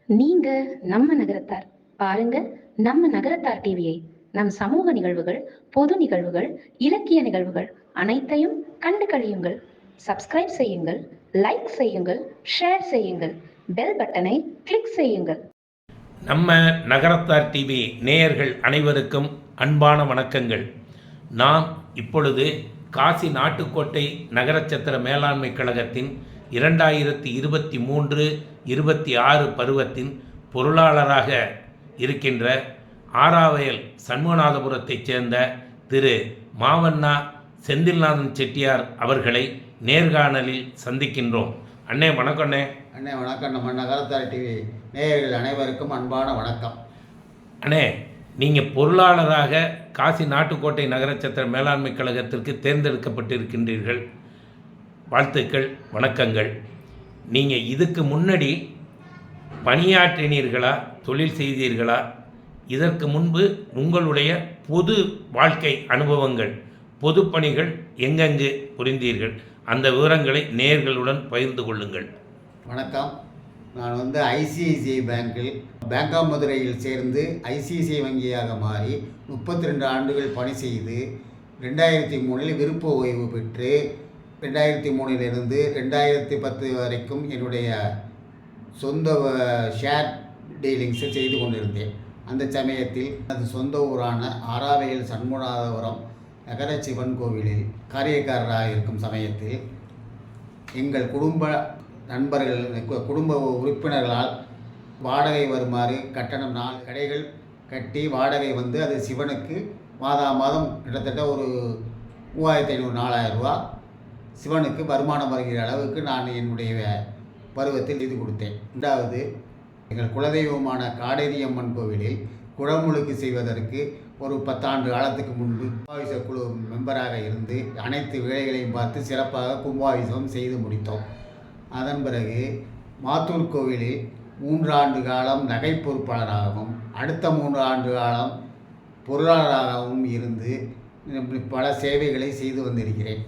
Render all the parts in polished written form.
நீங்க நம்ம நகரத்தார். பாருங்க நம்ம நகரத்தார் டிவியை. நம் சமூக நிகழ்வுகள், பொது நிகழ்வுகள், இலக்கிய நிகழ்வுகள் அனைத்தையும் கண்டு கழியுங்கள். சப்ஸ்கிரைப் செய்யுங்கள், லைக் செய்யுங்கள், ஷேர் செய்யுங்கள், பெல் பட்டனை கிளிக் செய்யுங்கள். நம்ம நகரத்தார் டிவி நேயர்கள் அனைவருக்கும் அன்பான வணக்கங்கள். நாம் இப்பொழுது காசி நாட்டுக்கோட்டை நகரச்சத்திர மேலாண்மை கழகத்தின் 2023-26 பருவத்தின் பொருளாளராக இருக்கின்ற ஆராவயல் சண்முகநாதபுரத்தைச் சேர்ந்த திரு மாவண்ணா செந்தில்நாதன் செட்டியார் அவர்களை நேர்காணலில் சந்திக்கின்றோம். அண்ணே வணக்கம். அண்ணே வணக்கம். நம்ம நகரத்தார் டிவி நேயர்கள் அனைவருக்கும் அன்பான வணக்கம். அண்ணே, நீங்கள் பொருளாளராக காசி நாட்டுக்கோட்டை நகரச்சத்திர மேலாண்மை கழகத்திற்கு தேர்ந்தெடுக்கப்பட்டிருக்கின்றீர்கள். வாழ்த்துக்கள், வணக்கங்கள். நீங்கள் இதுக்கு முன்னாடி பணியாற்றினீர்களா, தொழில் செய்தீர்களா? இதற்கு முன்பு உங்களுடைய பொது வாழ்க்கை அனுபவங்கள், பொது பணிகள் எங்கெங்கு புரிந்தீர்கள், அந்த விவரங்களை நேயர்களுடன் பகிர்ந்து கொள்ளுங்கள். வணக்கம். நான் ஐசிஐசிஐ பேங்க் ஆஃப் மதுரையில் சேர்ந்து ஐசிஐசிஐ வங்கியாக மாறி 32 ஆண்டுகள் பணி செய்து 2003 விருப்ப ஓய்வு பெற்று 2003 2010 வரைக்கும் என்னுடைய சொந்த ஷேர் டீலிங்ஸை செய்து கொண்டிருந்தேன். அந்த சமயத்தில் அது சொந்த ஊரான ஆராவயல் சண்முகநாதபுரம் நகர சிவன் கோவிலில் காரியக்காரராக இருக்கும் சமயத்தில் எங்கள் குடும்ப நண்பர்கள், குடும்ப உறுப்பினர்களால் வாடகை வருமாறு கட்டணம் 4 கடைகள் கட்டி வாடகை அது சிவனுக்கு மாதம் கிட்டத்தட்ட ஒரு 3500-4000 ரூபா சிவனுக்கு வருமானம் வருகிற அளவுக்கு நான் என்னுடைய பருவத்தில் இது கொடுத்தேன். 2வது, எங்கள் குலதெய்வமான காடேரியம்மன் கோவிலில் குடமுழுக்கு செய்வதற்கு ஒரு 10 ஆண்டு காலத்துக்கு முன்பு கும்பாபிஷேக குழு மெம்பராக இருந்து அனைத்து வேலைகளையும் பார்த்து சிறப்பாக கும்பாபிஷேகம் செய்து முடித்தோம். அதன் பிறகு மாத்தூர் கோவிலில் 3 ஆண்டு காலம் நகை பொறுப்பாளராகவும் அடுத்த 3 ஆண்டு காலம் பொருளாளராகவும் இருந்து பல சேவைகளை செய்து வந்திருக்கிறேன்.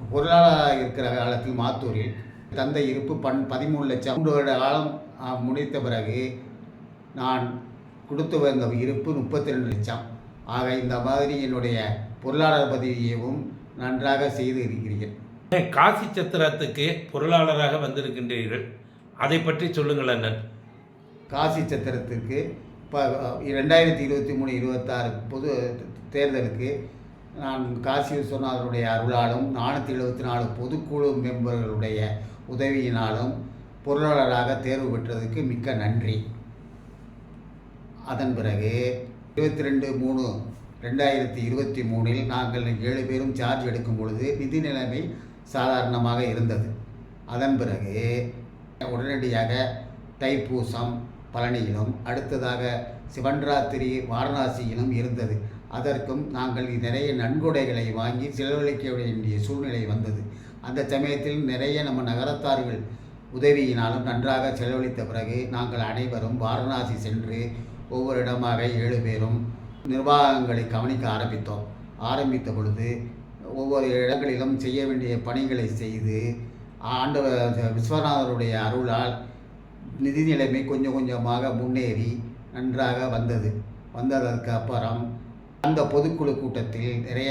பொருளாளராக இருக்கிற காலத்தில் மாத்தூரில் தந்த இருப்பு 13 லட்சம். 3 வருட காலம் முடித்த பிறகு நான் கொடுத்து வந்த இருப்பு 32 லட்சம். ஆக இந்த மாதிரி என்னுடைய பொருளாளர் பதவியையும் நன்றாக செய்து இருக்கிறீர்கள். காசி சத்திரத்துக்கு பொருளாளராக வந்திருக்கின்றீர்கள், அதை பற்றி சொல்லுங்கள் அண்ணன். காசி சத்திரத்திற்கு இப்போ 2023-26 பொது தேர்தலுக்கு நான் காசி விஸ்வநாதருடைய அருளாலும் 474 பொதுக்குழு மெம்பர்களுடைய உதவியினாலும் பொருளாளராக தேர்வு பெற்றதுக்கு மிக்க நன்றி. அதன் பிறகு 22/3/2023 நாங்கள் 7 பேரும் சார்ஜ் எடுக்கும் பொழுது நிதி நிலைமை சாதாரணமாக இருந்தது. அதன் பிறகு உடனடியாக தைப்பூசம் பழனியிலும் அடுத்ததாக சிவன்ராத்திரி வாரணாசியிலும் இருந்தது. அதற்கும் நாங்கள் நிறைய நன்கொடைகளை வாங்கி செலவழிக்க வேண்டிய சூழ்நிலை வந்தது. அந்த சமயத்தில் நிறைய நம்ம நகரத்தார்கள் உதவியினாலும் நன்றாக செலவழித்த பிறகு நாங்கள் அனைவரும் வாரணாசி சென்று ஒவ்வொரு இடமாக 7 பேரும் நிர்வாகங்களை கவனிக்க ஆரம்பித்த பொழுது ஒவ்வொரு இடங்களிலும் செய்ய வேண்டிய பணிகளை செய்து விஸ்வநாதருடைய அருளால் நிதி நிலைமை கொஞ்சம் கொஞ்சமாக முன்னேறி நன்றாக வந்ததற்கு அப்புறம் அந்த பொதுக்குழு கூட்டத்தில் நிறைய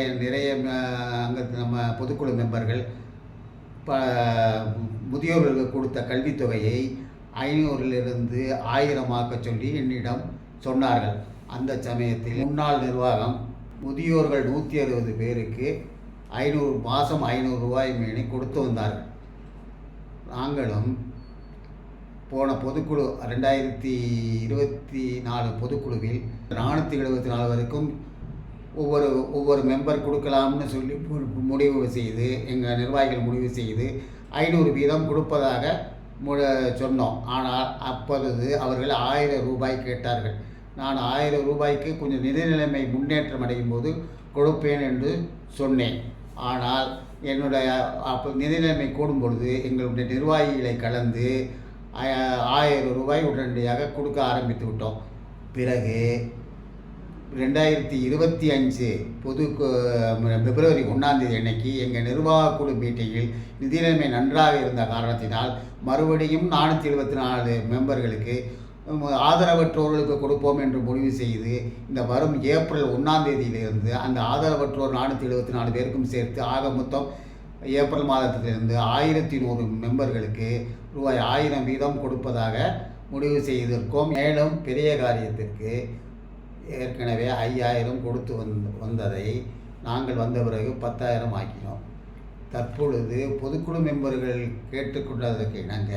அங்கே நம்ம பொதுக்குழு மெம்பர்கள் முதியோர்களுக்கு கொடுத்த கல்வித்தொகையை 500 1000 சொல்லி என்னிடம் சொன்னார்கள். அந்த சமயத்தில் முன்னாள் நிர்வாகம் முதியோர்கள் 160 பேருக்கு மாதம் 500 ரூபாய் மேலே கொடுத்து வந்தார்கள். நாங்களும் போன பொதுக்குழு 2024 பொதுக்குழுவில் 474 வரைக்கும் ஒவ்வொரு மெம்பர் கொடுக்கலாம்னு சொல்லி முடிவு செய்து எங்கள் நிர்வாகிகள் முடிவு செய்து 500 வீதம் கொடுப்பதாக சொன்னோம். ஆனால் அப்பொழுது அவர்கள் 1000 ரூபாய் கேட்டார்கள். நான் 1000 ரூபாய்க்கு கொஞ்சம் நிதி நிலைமை முன்னேற்றம் அடையும் போது கொடுப்பேன் என்று சொன்னேன். ஆனால் என்னுடைய நிதி நிலைமை கூடும் பொழுது எங்களுடைய நிர்வாகிகளை கலந்து 1000 ரூபாய் உடனடியாக கொடுக்க ஆரம்பித்து விட்டோம். பிறகு 2025 பிப்ரவரி 1ஆம் தேதி அன்னைக்கு எங்கள் நிர்வாக குழு மீட்டிங்கில் நிதி நிலைமை நன்றாக இருந்த காரணத்தினால் மறுபடியும் 474 மெம்பர்களுக்கு ஆதரவற்றோர்களுக்கு கொடுப்போம் என்று முடிவு செய்து இந்த வரும் ஏப்ரல் 1ஆம் தேதியிலிருந்து அந்த ஆதரவற்றோர் 474 பேருக்கும் சேர்த்து ஆக மொத்தம் ஏப்ரல் மாதத்திலிருந்து 1100 மெம்பர்களுக்கு ரூபாய் 1000 வீதம் கொடுப்பதாக முடிவு செய்திருக்கோம். மேலும் பெரிய காரியத்திற்கு ஏற்கனவே 5000 கொடுத்து வந்ததை நாங்கள் வந்த பிறகு 10,000 ஆக்கினோம். தற்பொழுது பொதுக்குழு மெம்பர்கள் கேட்டுக்கொண்டதற்கு இணங்க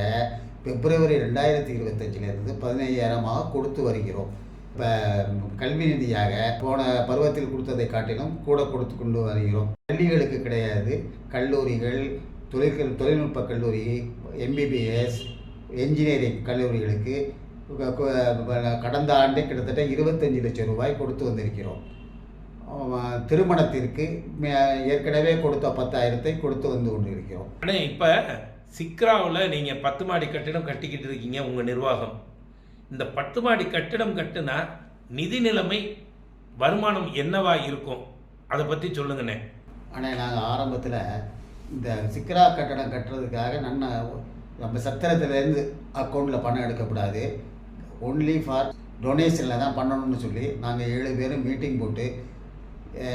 பிப்ரவரி 2025 15,000 கொடுத்து வருகிறோம். இப்போ கல்வி நிதியாக போன பருவத்தில் கொடுத்ததை காட்டிலும் கூட கொடுத்து கொண்டு வருகிறோம். பள்ளிகளுக்கு கிடையாது, கல்லூரிகள், தொழில்நுட்ப கல்லூரி, எம்பிபிஎஸ், என்ஜினியரிங் கல்லூரிகளுக்கு கடந்த ஆண்டே கிட்டத்தட்ட 25 லட்சம் ரூபாய் கொடுத்து வந்திருக்கிறோம். திருமணத்திற்கு ஏற்கனவே கொடுத்த 10,000 கொடுத்து வந்து கொண்டிருக்கிறோம். ஆனால் இப்போ சிக்ராவில் நீங்கள் 10 மாடி கட்டிடம் கட்டிக்கிட்டு இருக்கீங்க உங்கள் நிர்வாகம். இந்த 10 மாடி கட்டிடம் கட்டுனா நிதி நிலைமை வருமானம் என்னவா இருக்கும் அதை பற்றி சொல்லுங்கண்ணே. ஆனால் நாங்கள் ஆரம்பத்தில் இந்த சிக்ரா கட்டடம் கட்டுறதுக்காக நம்ம சத்திரத்துலேருந்து அக்கௌண்ட்டில் பணம் எடுக்கக்கூடாது, ஒன்லி ஃபார் டொனேஷனில் தான் பண்ணணும்னு சொல்லி நாங்கள் 7 பேரும் மீட்டிங் போட்டு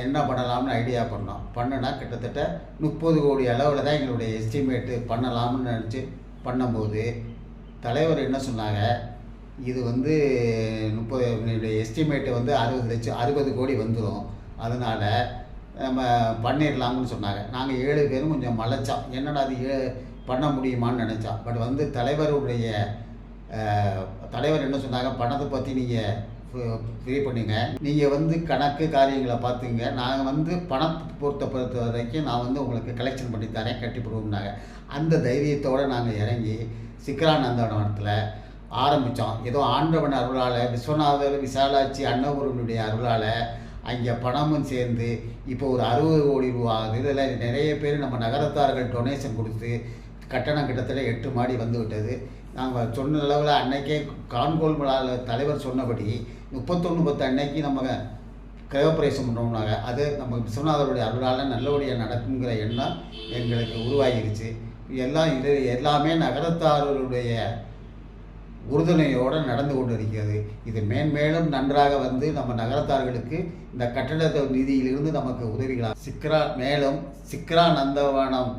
என்ன பண்ணலாம்னு ஐடியா பண்ணோன்னா கிட்டத்தட்ட 30 கோடி அளவில் தான் எங்களுடைய எஸ்டிமேட்டு பண்ணலாம்னு நினச்சி பண்ணும்போது தலைவர் என்ன சொன்னாங்க, இது 30 எஸ்டிமேட்டு 60 கோடி வந்துடும், அதனால் நம்ம பண்ணிடலாம்னு சொன்னாங்க. நாங்கள் 7 பேரும் கொஞ்சம் மலைச்சோம், என்னடா அது பண்ண முடியுமான்னு நினச்சோம். பட் தலைவர் என்ன சொன்னாங்க, பணத்தை பற்றி நீங்கள் ஃப்ரீ பண்ணுங்க, நீங்கள் கணக்கு காரியங்களை பார்த்துங்க, நாங்கள் பணத்தை பொறுத்த வரைக்கும் நான் உங்களுக்கு கலெக்ஷன் பண்ணி தரேன், கட்டிப்படுவோம்னாங்க. அந்த தைரியத்தோடு நாங்கள் இறங்கி சிக்ரானந்தவனத்தில் ஆரம்பித்தோம். ஏதோ ஆண்டவன் அருளால், விஸ்வநாதர், விசாலாட்சி, அன்னபூரனுடைய அருளால் அங்கே பணமும் சேர்ந்து இப்போ ஒரு 60 கோடி ரூபா இதில் நிறைய பேர் நம்ம நகரத்தார்கள் டொனேஷன் கொடுத்து கட்டணம் கிட்டத்தட்ட 8 மாடி வந்து விட்டது. நாங்கள் சொன்ன அளவில் அன்னைக்கே கான்கோல் தலைவர் சொன்னபடி 31/10 அன்னைக்கு நம்ம கிரகப்பிரவேசம் பண்ணோம்னாங்க. அது நம்ம விஸ்வநாதருடைய அருளால் நல்லபடியாக நடக்குங்கிற எண்ணம் எங்களுக்கு உருவாகிருச்சு. எல்லாமே நகரத்தார்களுடைய உறுதுணையோடு நடந்து கொண்டு இருக்கிறது. இது மேன்மேலும் நன்றாக நம்ம நகரத்தார்களுக்கு இந்த கட்டட நிதியிலிருந்து நமக்கு உதவிகளாக மேலும் சிக்ரா நந்தவனம்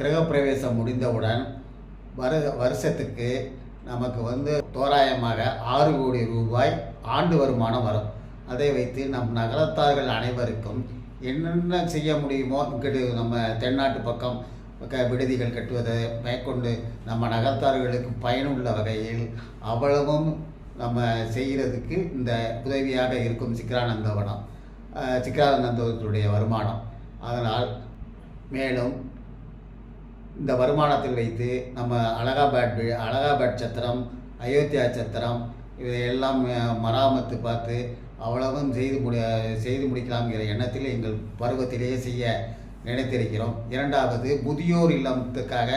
கிரகப்பிரவேசம் முடிந்தவுடன் வருஷத்துக்கு நமக்கு தோராயமாக 6 கோடி ரூபாய் ஆண்டு வருமானம் வரும். அதை வைத்து நம் நகரத்தார்கள் அனைவருக்கும் என்னென்ன செய்ய முடியுமோ இங்கிட்டு நம்ம தென்னாட்டு பக்கம் விடுதிகள் கட்டுவதை மேற்கொண்டு நம்ம நகரத்தார்களுக்கு பயனுள்ள வகையில் அவ்வளவும் நம்ம செய்கிறதுக்கு இந்த உதவியாக இருக்கும் சிக்ரானந்தவனத்துடைய வருமானம். அதனால் மேலும் இந்த வருமானத்தில் வைத்து நம்ம அலகாபாத் சத்திரம், அயோத்தியா சத்திரம் இதையெல்லாம் மராமத்து பார்த்து அவ்வளவும் செய்து முடிக்கலாம்ங்கிற எண்ணத்தில் எங்கள் பருவத்திலேயே செய்ய நினைத்திருக்கிறோம். 2வது, முதியோர் இல்லத்துக்காக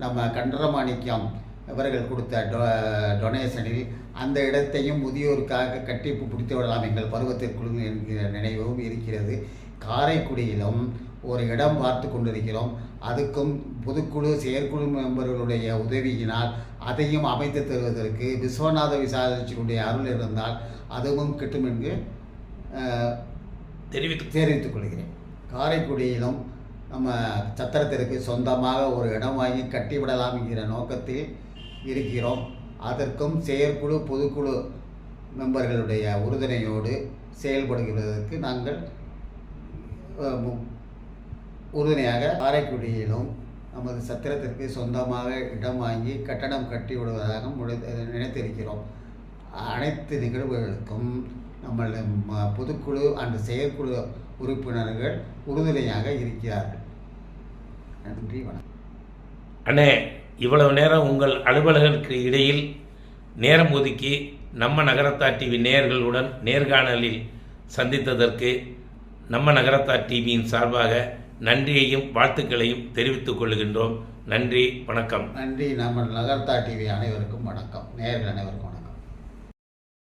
நம்ம கண்டரமாணிக்கம் இவர்கள் கொடுத்த டொனேஷனில் அந்த இடத்தையும் முதியோருக்காக கட்டி பிடித்து விடலாம் எங்கள் பருவத்திற்குள் என்கிற நினைவும் இருக்கிறது. காரைக்குடியிலும் ஒரு இடம் பார்த்து கொண்டிருக்கிறோம். அதுக்கும் பொதுக்குழு செயற்குழு மெம்பர்களுடைய உதவியினால் அதையும் அமைத்து தருவதற்கு விஸ்வநாத விசாரிச்சியுடைய அருள் இருந்தால் அதுவும் கிட்டும் என்று தெரிவித்துக் கொள்கிறேன். காரைக்குடியிலும் நம்ம சத்திரத்திற்கு சொந்தமாக ஒரு இடம் வாங்கி கட்டிவிடலாம் என்கிற நோக்கத்தில் இருக்கிறோம். அதற்கும் செயற்குழு பொதுக்குழு மெம்பர்களுடைய உறுதுணையோடு செயல்படுகிறதற்கு நாங்கள் உறுதுணையாக காரைக்குடியிலும் நமது சத்திரத்திற்கு சொந்தமாக இடம் வாங்கி கட்டடம் கட்டி விடுவதாக நினைத்திருக்கிறோம். அனைத்து நிகழ்வுகளுக்கும் நம்ம பொதுக்குழு அண்ட் செயற்குழு உறுப்பினர்கள் உறுதுணையாக இருக்கிறார்கள். நன்றி, வணக்கம். அண்ணே, இவ்வளவு நேரம் உங்கள் அலுவலர்களுக்கு இடையில் நேரம் ஒதுக்கி நம்ம நகரத்தார் டிவி நேயர்களுடன் நேர்காணலில் சந்தித்ததற்கு நம்ம நகரத்தார் டிவியின் சார்பாக நன்றியையும் வாழ்த்துக்களையும் தெரிவித்துக் கொள்கின்றோம். நன்றி, வணக்கம். நன்றி. நம்ம நகரத்தார் டிவி அனைவருக்கும் வணக்கம், நேயர்கள் அனைவருக்கும்.